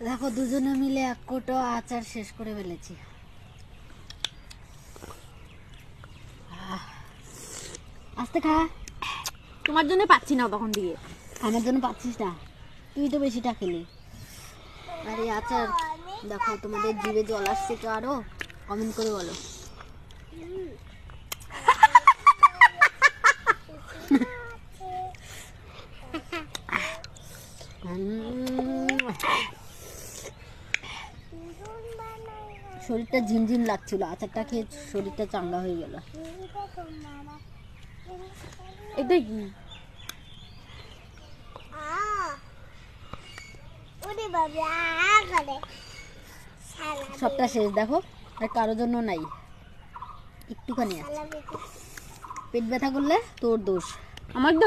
দেখো দুজনে মিলে এক কোটো আচার শেষ করে ফেলেছি। আস্তে খা, তোমার জন্য পাচ্ছি না তখন দিয়ে। আমার জন্য পাচ্ছিস না, তুই তো বেশিটা খেলি। আর এই আচার দেখো, তোমাদের জিভে জল আসছে তো, আরো কমেন্ট করে বলো। শরীরটা ঝিমঝিম লাগছিল, আচারটা খেয়ে শরীরটা চাঙ্গা হয়ে গেল। এটা কি? সবটা শেষ দেখো, আর কারোর জন্য নাই, একটুখানি আছে। পেট ব্যথা করলে তোর দোষ। আমার